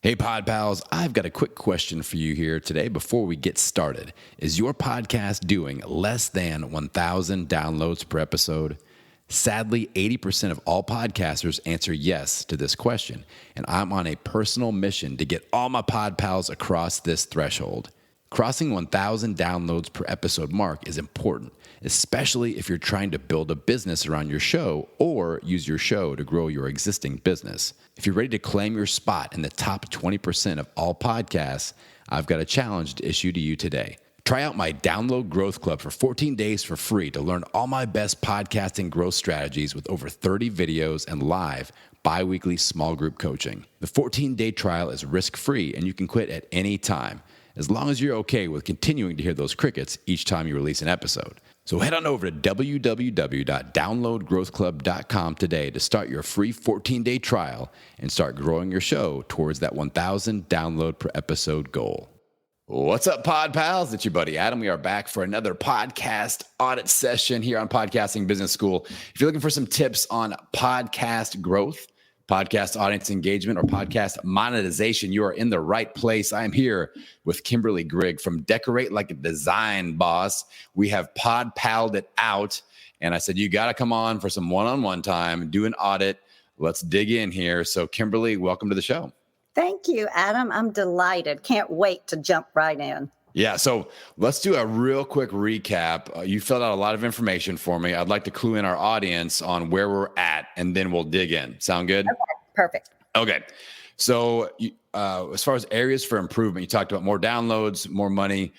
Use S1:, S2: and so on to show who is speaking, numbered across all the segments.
S1: Hey, Pod Pals, I've got a quick question for you here today before we get started. Is your podcast doing less than 1,000 downloads per episode? Sadly, 80% of all podcasters answer yes to this question, and I'm on a personal mission to get all my Pod Pals across this threshold. Crossing 1,000 downloads per episode mark is important, especially if you're trying to build a business around your show or use your show to grow your existing business. If you're ready to claim your spot in the top 20% of all podcasts, I've got a challenge to issue to you today. Try out my Download Growth Club for 14 days for free to learn all my best podcasting growth strategies with over 30 videos and live bi-weekly small group coaching. The 14-day trial is risk-free and you can quit at any time, as long as you're okay with continuing to hear those crickets each time you release an episode. So head on over to www.downloadgrowthclub.com today to start your free 14-day trial and start growing your show towards that 1,000 download per episode goal. What's up, Pod Pals? It's your buddy Adam. We are back for another podcast audit session here on Podcasting Business School. If you're looking for some tips on podcast growth, podcast audience engagement, or podcast monetization, you are in the right place. I am here with Kimberly Grigg from Decorate Like a Design Boss. We have pod palled it out, and I said, you got to come on for some one-on-one time, do an audit. Let's dig in here. So Kimberly, welcome to the show.
S2: Thank you, Adam. I'm delighted. Can't wait to jump right in.
S1: Yeah, so let's do a real quick recap. You filled out a lot of information for me. I'd like to clue in our audience on where we're at, and then we'll dig in. Sound good?
S2: Okay, perfect.
S1: Okay. So as far as areas for improvement, you talked about more downloads, more money,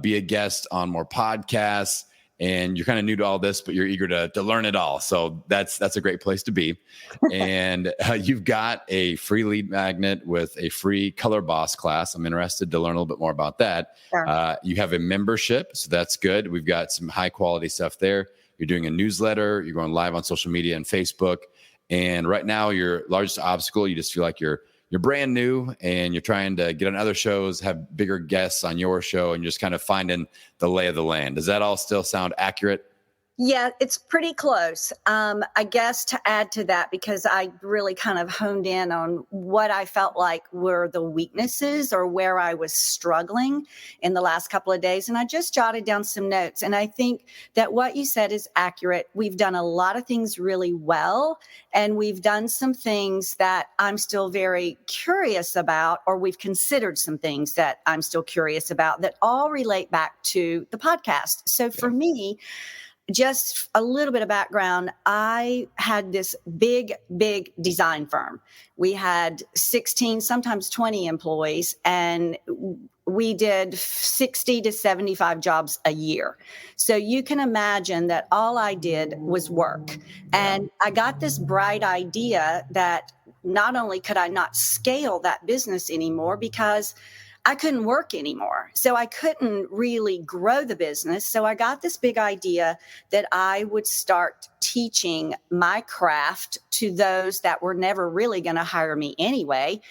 S1: be a guest on more podcasts, and you're kind of new to all this, but you're eager to learn it all. So that's a great place to be. And you've got a free lead magnet with a free Color Boss class. I'm interested to learn a little bit more about that. Sure. You have a membership, so that's good. We've got some high quality stuff there. You're doing a newsletter. You're going live on social media and Facebook. And right now, your largest obstacle, you just feel like you're brand new and you're trying to get on other shows, have bigger guests on your show, and you're just kind of finding the lay of the land. Does that all still sound accurate?
S2: Yeah, it's pretty close. I guess to add to that, because I really kind of honed in on what I felt like were the weaknesses or where I was struggling in the last couple of days. And I just jotted down some notes. And I think that what you said is accurate. We've done a lot of things really well, and we've done some things that I'm still very curious about, or we've considered some things that I'm still curious about that all relate back to the podcast. So for me, just a little bit of background, I had this big design firm. We had 16, sometimes 20 employees, and we did 60 to 75 jobs a year. So you can imagine that all I did was work. And I got this bright idea that not only could I not scale that business anymore because I couldn't work anymore. So I couldn't really grow the business. So I got this big idea that I would start teaching my craft to those that were never really going to hire me anyway.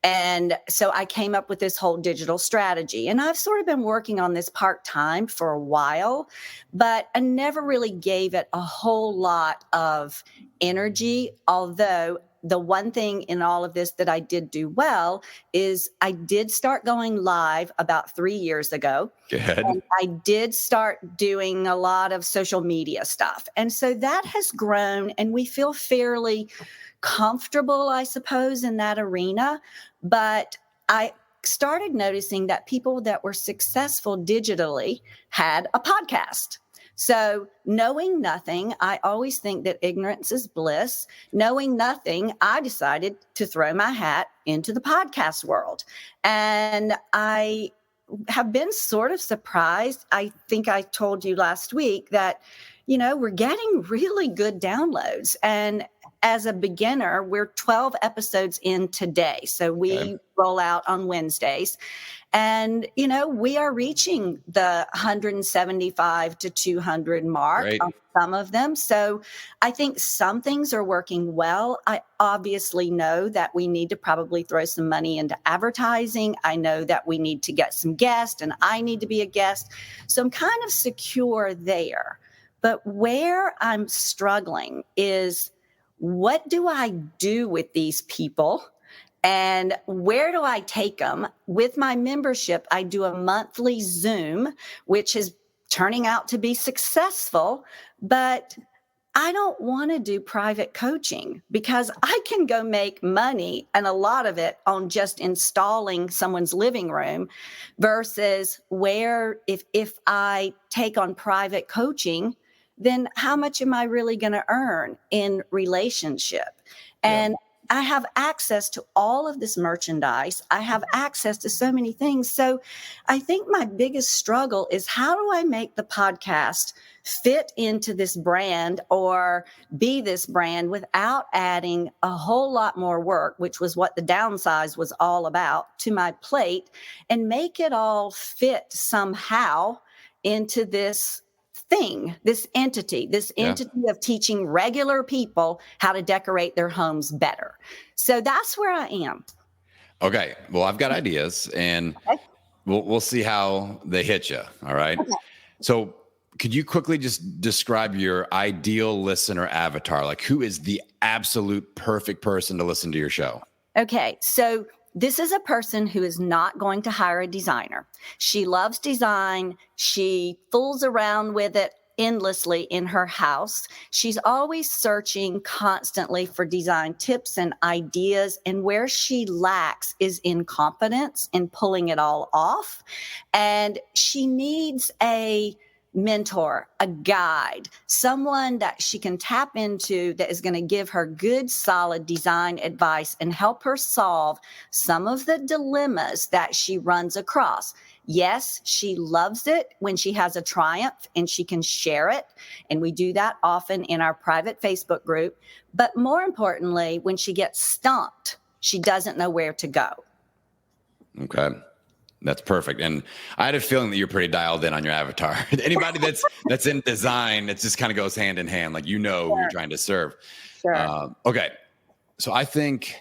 S2: And so I came up with this whole digital strategy. And I've sort of been working on this part-time for a while, but I never really gave it a whole lot of energy, although the one thing in all of this that I did do well is I did start going live about 3 years ago.
S1: Good.
S2: And I did start doing a lot of social media stuff. And so that has grown, and we feel fairly comfortable, I suppose, in that arena. But I started noticing that people that were successful digitally had a podcast. So knowing nothing, I always think that ignorance is bliss. Knowing nothing, I decided to throw my hat into the podcast world. And I have been sort of surprised. I think I told you last week that, we're getting really good downloads. And as a beginner, we're 12 episodes in today. So we roll out on Wednesdays. And, we are reaching the 175 to 200 mark on some of them. So I think some things are working well. I obviously know that we need to probably throw some money into advertising. I know that we need to get some guests, and I need to be a guest. So I'm kind of secure there. But where I'm struggling is, what do I do with these people? And where do I take them? With my membership, I do a monthly Zoom, which is turning out to be successful, but I don't want to do private coaching because I can go make money, and a lot of it on just installing someone's living room, versus where if I take on private coaching, then how much am I really going to earn in relationship?
S1: Yeah.
S2: And I have access to all of this merchandise. I have access to so many things. So I think my biggest struggle is, how do I make the podcast fit into this brand or be this brand without adding a whole lot more work, which was what the downsize was all about, to my plate, and make it all fit somehow into this thing, this entity of teaching regular people how to decorate their homes better. So that's where I am.
S1: Okay. Well, I've got ideas, and we'll see how they hit you. All right. Okay. So could you quickly just describe your ideal listener avatar? Like, who is the absolute perfect person to listen to your show?
S2: Okay. So this is a person who is not going to hire a designer. She loves design. She fools around with it endlessly in her house. She's always searching constantly for design tips and ideas. And where she lacks is in confidence in pulling it all off. And she needs a mentor, a guide, someone that she can tap into that is going to give her good, solid design advice and help her solve some of the dilemmas that she runs across. Yes, she loves it when she has a triumph and she can share it. And we do that often in our private Facebook group. But more importantly, when she gets stumped, she doesn't know where to go.
S1: Okay. That's perfect. And I had a feeling that you're pretty dialed in on your avatar. Anybody that's in design, it just kind of goes hand in hand. Like, who you're trying to serve.
S2: Sure.
S1: Okay. So I think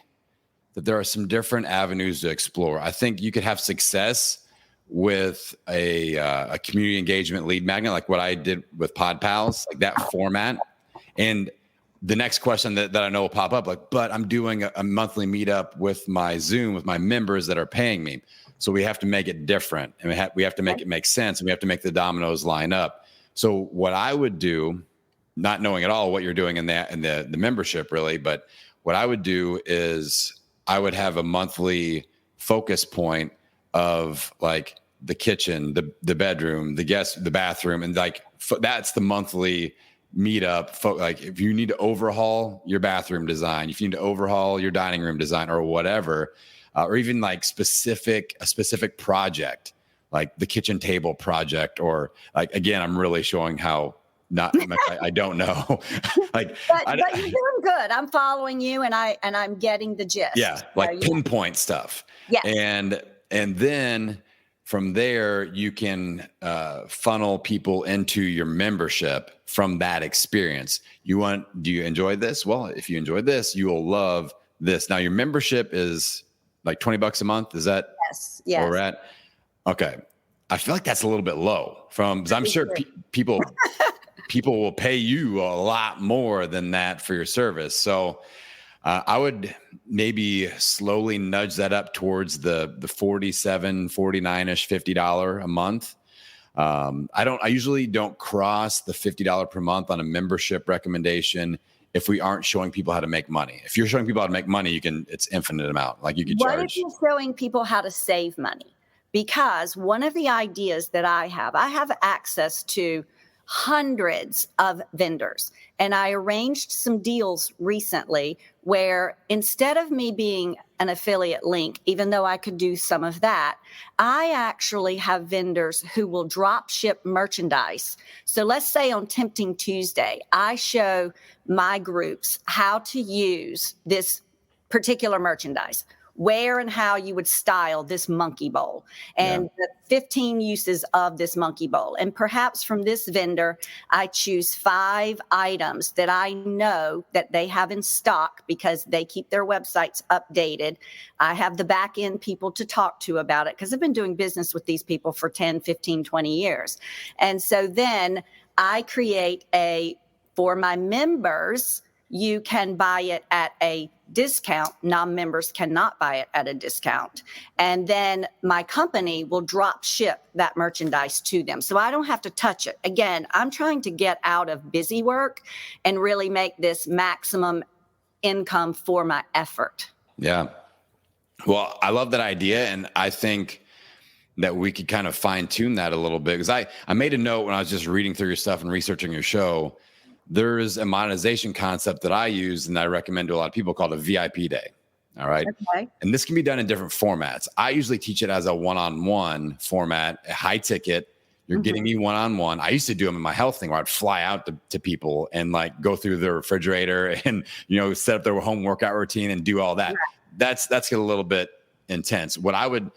S1: that there are some different avenues to explore. I think you could have success with a community engagement lead magnet, like what I did with Pod Pals, like that format. And the next question that I know will pop up, like, but I'm doing a monthly meetup with my Zoom, with my members that are paying me. So we have to make it different, and we have to make it make sense, and we have to make the dominoes line up. So what I would do, not knowing at all what you're doing in the membership really, but what I would do is I would have a monthly focus point of like the kitchen, the bedroom, the bathroom, and like that's the monthly meetup. Like if you need to overhaul your bathroom design, if you need to overhaul your dining room design or whatever. Or even like a specific project, like the kitchen table project, or like, again, I'm really showing how I don't know. Like,
S2: but you're doing good. I'm following you, and I'm getting the gist.
S1: Yeah, like pinpoint stuff.
S2: Yeah,
S1: and then from there you can funnel people into your membership from that experience. Do you enjoy this? Well, if you enjoy this, you will love this. Now your membership is like $20 a month. Is that
S2: yes.
S1: where we're at? Okay. I feel like that's a little bit low because I'm sure people will pay you a lot more than that for your service. So I would maybe slowly nudge that up towards the $47, $49-ish, $50 a month. I usually don't cross the $50 per month on a membership recommendation if we aren't showing people how to make money. If you're showing people how to make money, it's infinite amount. Like you could charge.
S2: What if you're showing people how to save money? Because one of the ideas that I have access to hundreds of vendors. And I arranged some deals recently where instead of me being an affiliate link, even though I could do some of that, I actually have vendors who will drop ship merchandise. So let's say on Tempting Tuesday, I show my groups how to use this particular merchandise, where and how you would style this monkey bowl, and the 15 uses of this monkey bowl. And perhaps from this vendor, I choose 5 items that I know that they have in stock because they keep their websites updated. I have the back end people to talk to about it because I've been doing business with these people for 10, 15, 20 years. And so then I create for my members, you can buy it at a discount. Non-members cannot buy it at a discount. And then my company will drop ship that merchandise to them. So I don't have to touch it. Again, I'm trying to get out of busy work and really make this maximum income for my effort.
S1: Yeah. Well, I love that idea. And I think that we could kind of fine tune that a little bit. Because I made a note when I was just reading through your stuff and researching your show. There's a monetization concept that I use and I recommend to a lot of people called a VIP day. All right.
S2: Okay.
S1: And this can be done in different formats. I usually teach it as a one-on-one format, a high ticket. You're getting me one-on-one. I used to do them in my health thing where I'd fly out to people and like go through their refrigerator and, set up their home workout routine and do all that. Right. That's a little bit intense. What I would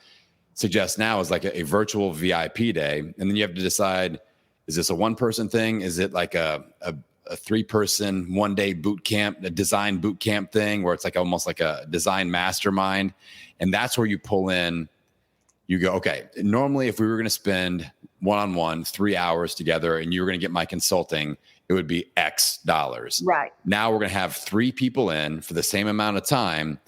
S1: suggest now is like a virtual VIP day. And then you have to decide, is this a one-person thing? Is it like a 3-person 1-day boot camp, a design boot camp thing where it's like almost like a design mastermind? And that's where you pull in, you go, okay, normally if we were going to spend one-on-one 3 hours together and you were going to get my consulting, it would be X dollars.
S2: Right.
S1: Now we're going to have 3 people in for the same amount of time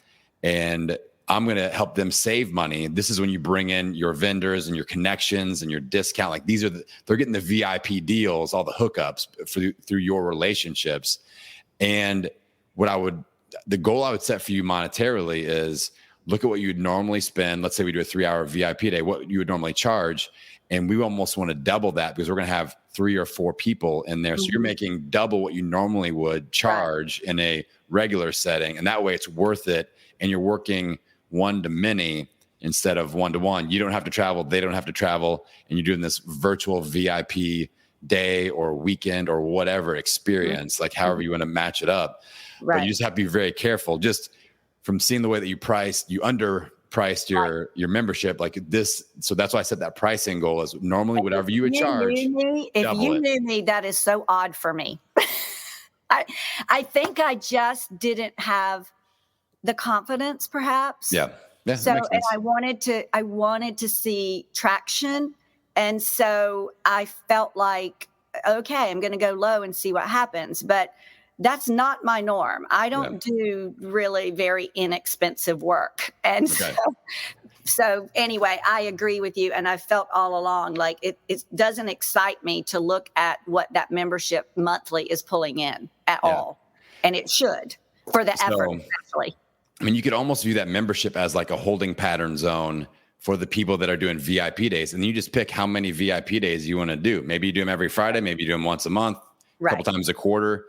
S1: and I'm going to help them save money. This is when you bring in your vendors and your connections and your discount. Like they're getting the VIP deals, all the hookups through your relationships. And the goal I would set for you monetarily is look at what you'd normally spend. Let's say we do a 3-hour VIP day, what you would normally charge. And we almost want to double that because we're going to have 3 or 4 people in there. So you're making double what you normally would charge in a regular setting. And that way it's worth it. And you're working one to many instead of one to one. You don't have to travel. They don't have to travel. And you're doing this virtual VIP day or weekend or whatever experience, like however you want to match it up. Right. But you just have to be very careful. Just from seeing the way that you underpriced your membership like this. So that's why I said that pricing goal is normally whatever you would charge.
S2: If you knew me, that is so odd for me. I think I just didn't have the confidence, perhaps.
S1: Yeah.
S2: So, and I wanted to see traction. And so I felt like, okay, I'm going to go low and see what happens. But that's not my norm. I don't do really very inexpensive work. And so anyway, I agree with you. And I felt all along like it doesn't excite me to look at what that membership monthly is pulling in at all. And it should for the effort, especially.
S1: I mean, you could almost view that membership as like a holding pattern zone for the people that are doing VIP days. And you just pick how many VIP days you want to do. Maybe you do them every Friday. Maybe you do them once a month, a couple times a quarter.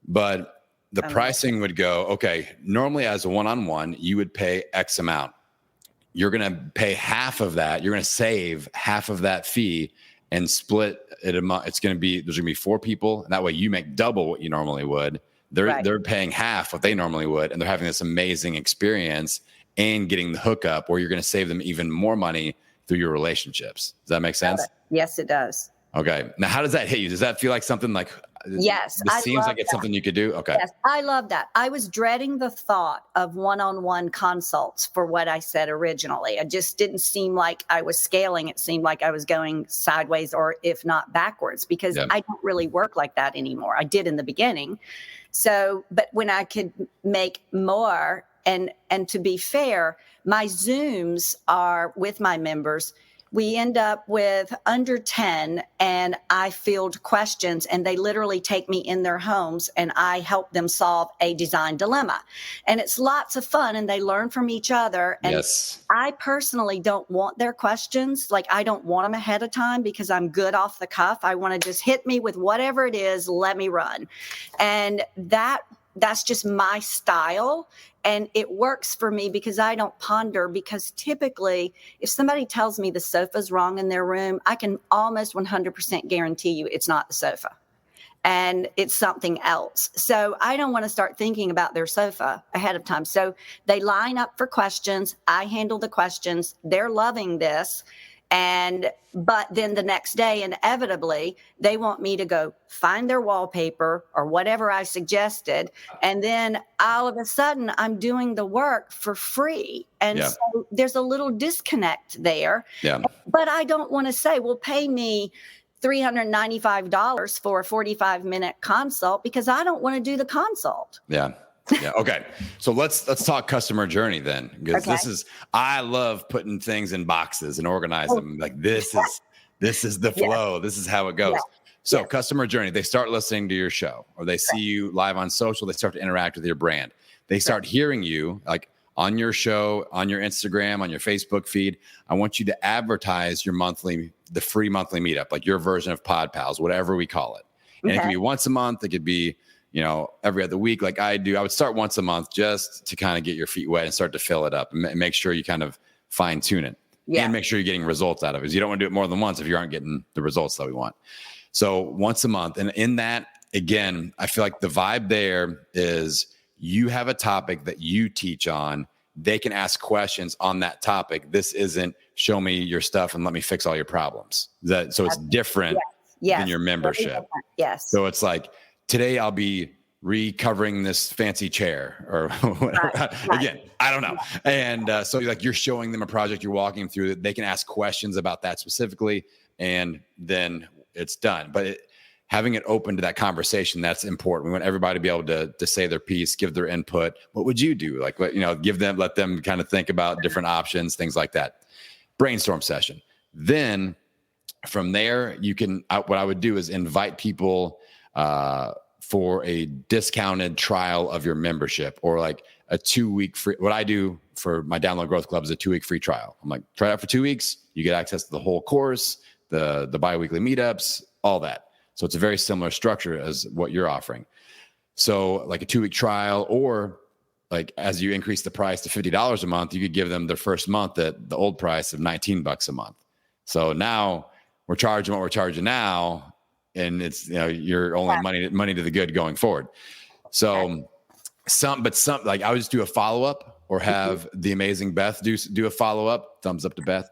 S1: But the pricing would go, okay, normally as a one-on-one, you would pay X amount. You're going to pay half of that. You're going to save half of that fee and split it. There's going to be 4 people. And that way you make double what you normally would. They're paying half what they normally would, and they're having this amazing experience and getting the hookup where you're going to save them even more money through your relationships. Does that make sense?
S2: Yes, it does.
S1: Okay. Now, how does that hit you? Does that feel like something like,
S2: yes,
S1: it seems like it's something you could do? Okay.
S2: Yes, I love that. I was dreading the thought of one-on-one consults for what I said originally. It just didn't seem like I was scaling. It seemed like I was going sideways or if not backwards because I don't really work like that anymore. I did in the beginning. So, but when I could make more and to be fair, my Zooms are with my members. We end up with under 10 and I field questions and they literally take me in their homes and I help them solve a design dilemma. And it's lots of fun and they learn from each other. And I personally don't want their questions. Like I don't want them ahead of time because I'm good off the cuff. I want to just hit me with whatever it is, let me run. And that's just my style. And it works for me because I don't ponder, because typically if somebody tells me the sofa's wrong in their room, I can almost 100% guarantee you it's not the sofa and it's something else. So I don't want to start thinking about their sofa ahead of time. So they line up for questions. I handle the questions. They're loving this. But then the next day, inevitably, they want me to go find their wallpaper or whatever I suggested. And then all of a sudden I'm doing the work for free. And so there's a little disconnect there. Yeah. But I don't want to say, well, pay me $395 for a 45-minute consult because I don't want to do the consult.
S1: Yeah. Yeah. Okay. So let's talk customer journey then, because I love putting things in boxes and organize them. Like this is the flow. Yes. This is how it goes. Yes. So customer journey, they start listening to your show, or they see you live on social. They start to interact with your brand. They start hearing you like on your show, on your Instagram, on your Facebook feed. I want you to advertise the free monthly meetup, like your version of Pod Pals, whatever we call it. And it could be once a month. It could be, every other week, like I do. I would start once a month just to kind of get your feet wet and start to fill it up and make sure you kind of fine tune it and make sure you're getting results out of it. Because you don't want to do it more than once if you aren't getting the results that we want. So once a month. And in that, again, I feel like the vibe there is you have a topic that you teach on. They can ask questions on that topic. This isn't show me your stuff and let me fix all your problems. So it's different than your membership.
S2: Yes.
S1: So it's like, today I'll be recovering this fancy chair or whatever. Again, I don't know. And so like you're showing them a project, you're walking them through it. They can ask questions about that specifically, and then it's done. But having it open to that conversation, that's important. We want everybody to be able to say their piece, give their input. What would you do? Like, let them kind of think about different options, things like that. Brainstorm session. Then from there, what I would do is invite people for a discounted trial of your membership, or like a 2-week free. What I do for my Download Growth Club is a 2-week free trial. I'm like, try it out for 2 weeks. You get access to the whole course, the biweekly meetups, all that. So it's a very similar structure as what you're offering. So like a 2-week trial, or like as you increase the price to $50 a month, you could give them their first month at the old price of $19 a month. So now we're charging what we're charging now. And it's, you're only money to the good going forward. So like I would just do a follow-up, or have the amazing Beth do a follow-up. Thumbs up to Beth.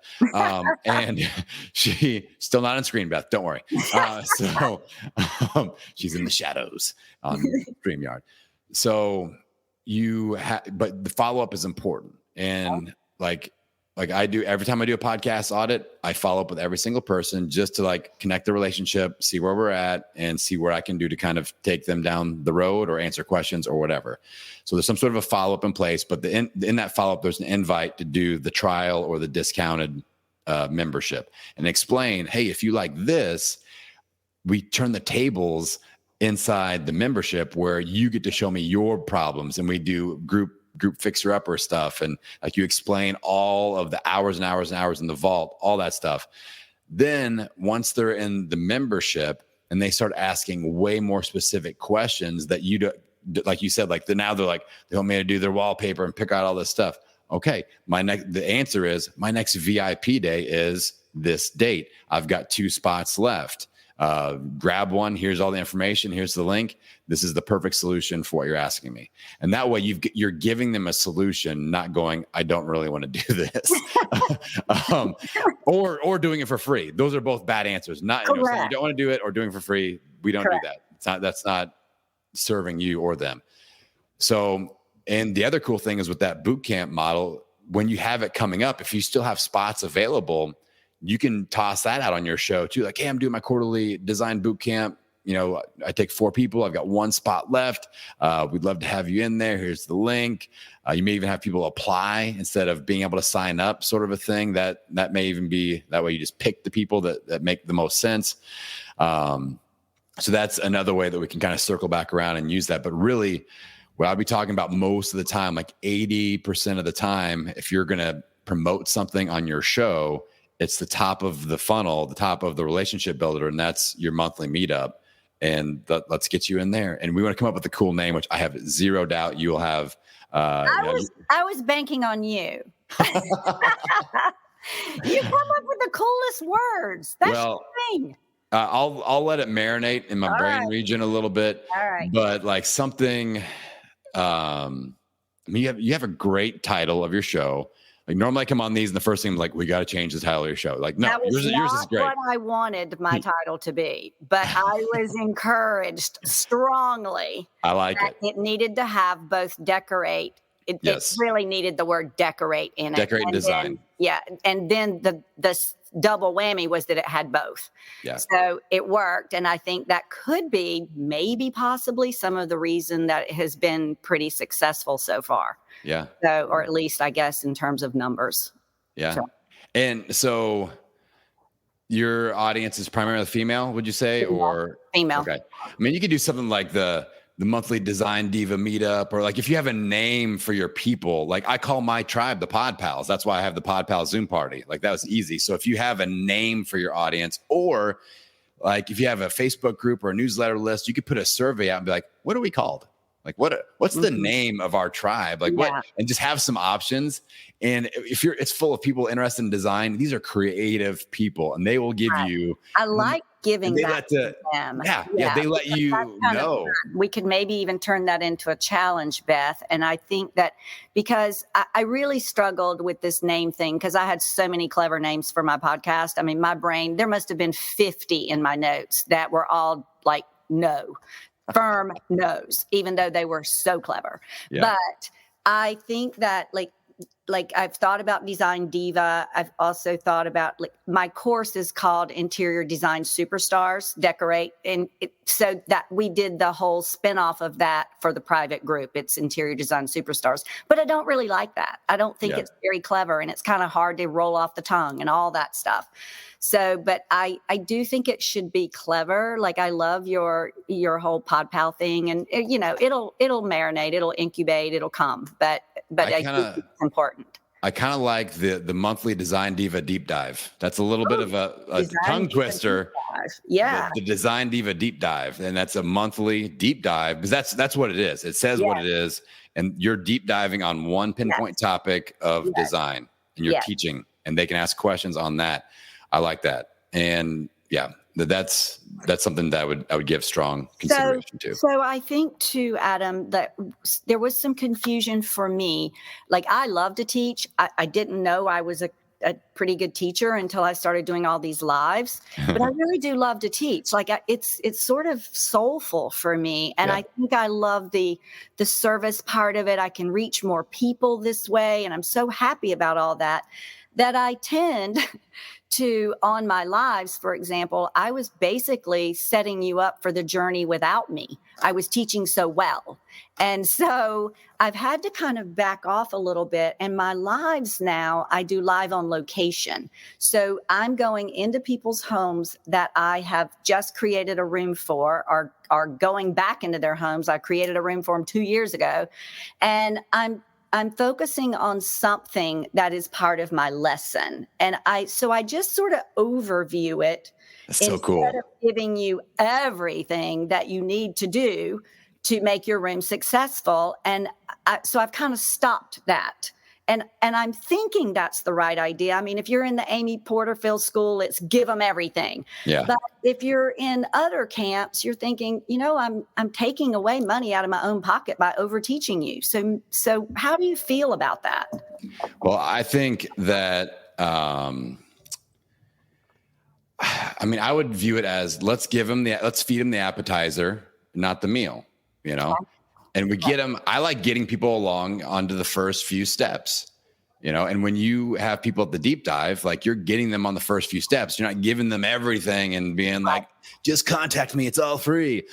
S1: And she still not on screen, Beth, don't worry. She's in the shadows on StreamYard. So but the follow-up is important. And like I do every time I do a podcast audit, I follow up with every single person just to like connect the relationship, see where we're at, and see where I can do to kind of take them down the road or answer questions or whatever. So there's some sort of a follow-up in place, but in that follow-up, there's an invite to do the trial or the discounted membership, and explain, hey, if you like this, we turn the tables inside the membership where you get to show me your problems, and we do group fixer upper stuff. And like you explain all of the hours and hours and hours in the vault, all that stuff. Then once they're in the membership and they start asking way more specific questions that you do, like you said, like now they're like, they want me to do their wallpaper and pick out all this stuff. Okay. The answer is my next VIP day is this date. I've got 2 spots left. Grab one. Here's all the information. Here's the link. This is the perfect solution for what you're asking me. And that way you're giving them a solution, not going, I don't really want to do this. Or doing it for free. Those are both bad answers. Not, saying you don't want to do it or doing it for free. We don't do that. That's not serving you or them. So, and the other cool thing is with that boot camp model, when you have it coming up, if you still have spots available, you can toss that out on your show too. Like, hey, I'm doing my quarterly design boot camp. I take 4 people. I've got 1 spot left. We'd love to have you in there. Here's the link. You may even have people apply instead of being able to sign up, sort of a thing. That may even be that way. You just pick the people that make the most sense. So that's another way that we can kind of circle back around and use that. But really, what I'll be talking about most of the time, like 80% of the time, if you're going to promote something on your show, it's the top of the funnel, the top of the relationship builder, and that's your monthly meetup. And let's get you in there. And we want to come up with a cool name, which I have zero doubt you will have.
S2: I was banking on you. You come up with the coolest words. That's the thing.
S1: I'll let it marinate in my brain region a little bit.
S2: All right.
S1: But like something, you have a great title of your show. Like normally I come on these and the first thing is like, we got to change the title of your show. Like, no, yours is great.
S2: What I wanted my title to be, but I was encouraged strongly.
S1: I like it.
S2: It needed to have both decorate it
S1: Yes.
S2: really needed the word decorate in it.
S1: Decorate and design.
S2: Then, yeah. And then the double whammy was that it had both.
S1: Yeah.
S2: So it worked. And I think that could be maybe possibly some of the reason that it has been pretty successful so far.
S1: Yeah.
S2: So, or at least I guess in terms of numbers.
S1: Yeah.
S2: So,
S1: And so your audience is primarily female, would you say? Or
S2: female.
S1: Okay. I mean, you could do something like the monthly Design Diva meetup, or like if you have a name for your people, like I call my tribe the Pod Pals. That's why I have the Pod Pals Zoom party. Like that was easy. So if you have a name for your audience, or like if you have a Facebook group or a newsletter list, you could put a survey out and be like, what are we called? Like what's the name of our tribe? Like what, and just have some options. And if it's full of people interested in design, these are creative people and they will give you.
S2: I like giving that to them.
S1: Yeah. They let you know.
S2: We could maybe even turn that into a challenge, Beth. And I think that because I really struggled with this name thing because I had so many clever names for my podcast. I mean, my brain, there must have been 50 in my notes that were all like, no. Firm no's, even though they were so clever. Yeah. But I think that like I've thought about Design Diva. I've also thought about my course is called Interior Design Superstars Decorate. And so that we did the whole spinoff of that for the private group. It's Interior Design Superstars, but I don't really like that. I don't think it's very clever and it's kind of hard to roll off the tongue and all that stuff. So, but I do think it should be clever. Like I love your whole Pod Pal thing, and it'll marinate, it'll incubate, it'll come. But I think it's important.
S1: I kind of like the monthly Design Diva deep dive. That's a little bit of a tongue twister.
S2: Yeah,
S1: the Design Diva deep dive, and that's a monthly deep dive because that's what it is. It says what it is, and you're deep diving on one pinpoint topic of design, and you're teaching, and they can ask questions on that. I like that. And that's something that I would give strong consideration to.
S2: So I think too, Adam, that there was some confusion for me. Like I love to teach. I didn't know I was a pretty good teacher until I started doing all these lives, but I really do love to teach. Like it's sort of soulful for me. And I think I love the service part of it. I can reach more people this way. And I'm so happy about all that I tend to, on my lives, for example, I was basically setting you up for the journey without me. I was teaching so well. And so I've had to kind of back off a little bit. And my lives now, I do live on location. So I'm going into people's homes that I have just created a room for, or are going back into their homes. I created a room for them 2 years ago. And I'm focusing on something that is part of my lesson. And I just sort of overview it.
S1: That's so cool.
S2: Instead of giving you everything that you need to do to make your room successful. And so I've kind of stopped that. And I'm thinking that's the right idea. I mean, if you're in the Amy Porterfield school, it's give them everything.
S1: Yeah.
S2: But if you're in other camps, you're thinking, I'm taking away money out of my own pocket by over teaching you. So how do you feel about that?
S1: Well, I think that, I would view it as let's feed them the appetizer, not the meal, And we get them. I like getting people along onto the first few steps, and when you have people at the deep dive, like you're getting them on the first few steps. You're not giving them everything and being like, just contact me. It's all free.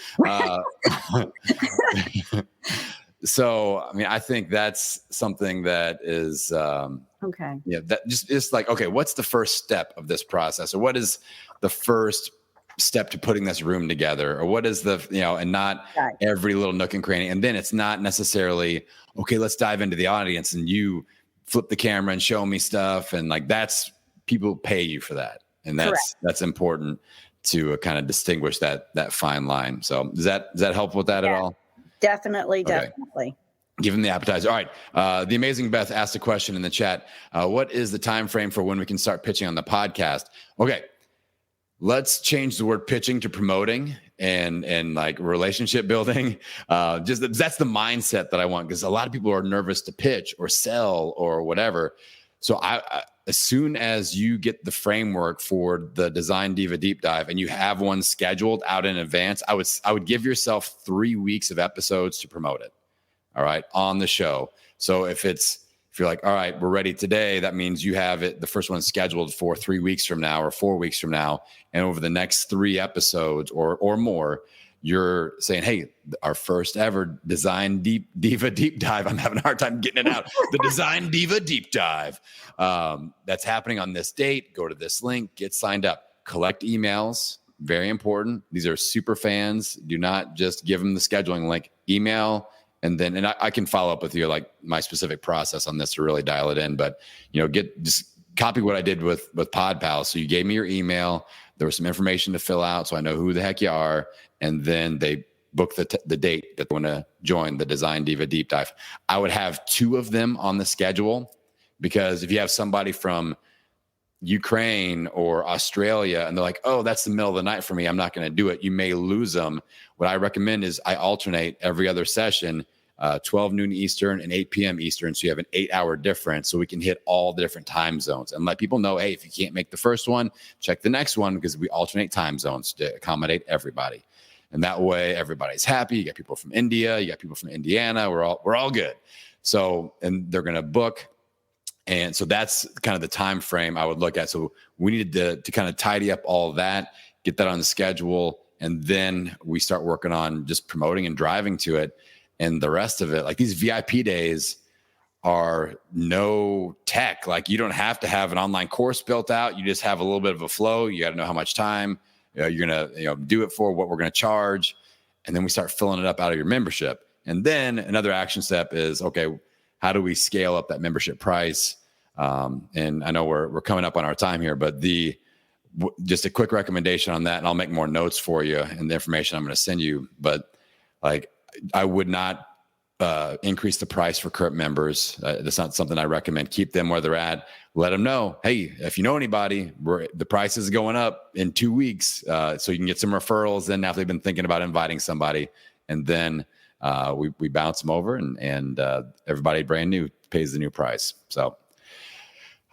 S1: So, I think that's something that is,
S2: okay.
S1: Yeah. That just like, okay, what's the first step of this process, or what is the first step to putting this room together, or what is the, and not every little nook and cranny. And then it's not necessarily, okay, let's dive into the audience and you flip the camera and show me stuff. And like, that's, people pay you for that. And that's important to kind of distinguish that fine line. So does that help with that at all?
S2: Definitely.
S1: Okay.
S2: Definitely.
S1: Give them the appetizer. All right. The amazing Beth asked a question in the chat. What is the time frame for when we can start pitching on the podcast? Okay. Let's change the word pitching to promoting and like relationship building. That's the mindset that I want, because a lot of people are nervous to pitch or sell or whatever. So I as soon as you get the framework for the Design Diva deep dive and you have one scheduled out in advance, I would give yourself 3 weeks of episodes to promote it. All right, on the show. So if you're like, all right, we're ready today, that means you have it. The first one's scheduled for 3 weeks from now or 4 weeks from now. And over the next 3 episodes or more, you're saying, hey, our first ever Design Diva Deep Dive. I'm having a hard time getting it out. The Design Diva Deep Dive. That's happening on this date. Go to this link, get signed up, collect emails. Very important. These are super fans. Do not just give them the scheduling link, email. And I can follow up with you, like my specific process on this to really dial it in. But, just copy what I did with PodPal. So you gave me your email. There was some information to fill out, so I know who the heck you are. And then they book the date that they want to join the Design Diva Deep Dive. I would have 2 of them on the schedule, because if you have somebody from Ukraine or Australia and they're like, oh, that's the middle of the night for me, I'm not going to do it, you may lose them. What I recommend is I alternate every other session, 12 noon Eastern and 8 p.m. Eastern. So you have an 8-hour difference, so we can hit all the different time zones and let people know, hey, if you can't make the first one, check the next one, because we alternate time zones to accommodate everybody. And that way everybody's happy. You got people from India, you got people from Indiana. We're all good. So, and they're going to book. And so that's kind of the time frame I would look at. So we needed to kind of tidy up all of that, get that on the schedule, and then we start working on just promoting and driving to it. And the rest of it, like these VIP days are no tech. Like you don't have to have an online course built out. You just have a little bit of a flow. You got to know how much time you're going to do it for, what we're going to charge. And then we start filling it up out of your membership. And then another action step is, okay, how do we scale up that membership price? And I know we're coming up on our time here, but just a quick recommendation on that, and I'll make more notes for you and the information I'm going to send you. But like, I would not increase the price for current members. That's not something I recommend. Keep them where they're at. Let them know, hey, if you know anybody, the price is going up in 2 weeks, so you can get some referrals. Then after they've been thinking about inviting somebody, and then we bounce them over, and everybody brand new pays the new price. So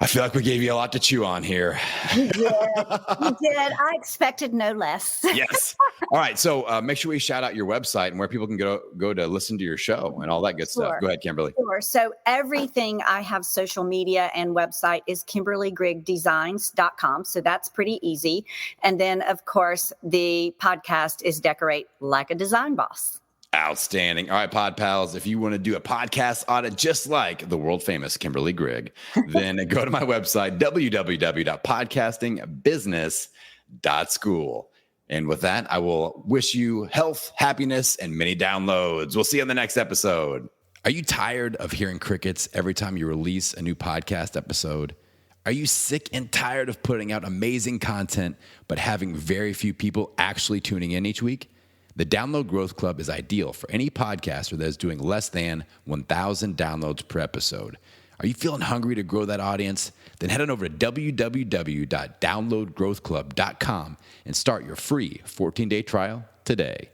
S1: I feel like we gave you a lot to chew on here.
S2: You did. I expected no less.
S1: Yes. All right. So make sure we shout out your website and where people can go to listen to your show and all that good stuff. Go ahead, Kimberly.
S2: Sure. So everything I have social media and website is KimberlyGriggDesigns.com. So that's pretty easy. And then, of course, the podcast is Decorate Like a Design Boss.
S1: Outstanding. All right, Pod Pals, if you want to do a podcast audit just like the world famous Kimberly Grigg, then go to my website, www.podcastingbusiness.school. And with that, I will wish you health, happiness, and many downloads. We'll see you on the next episode. Are you tired of hearing crickets every time you release a new podcast episode? Are you sick and tired of putting out amazing content, but having very few people actually tuning in each week? The Download Growth Club is ideal for any podcaster that is doing less than 1,000 downloads per episode. Are you feeling hungry to grow that audience? Then head on over to www.downloadgrowthclub.com and start your free 14-day trial today.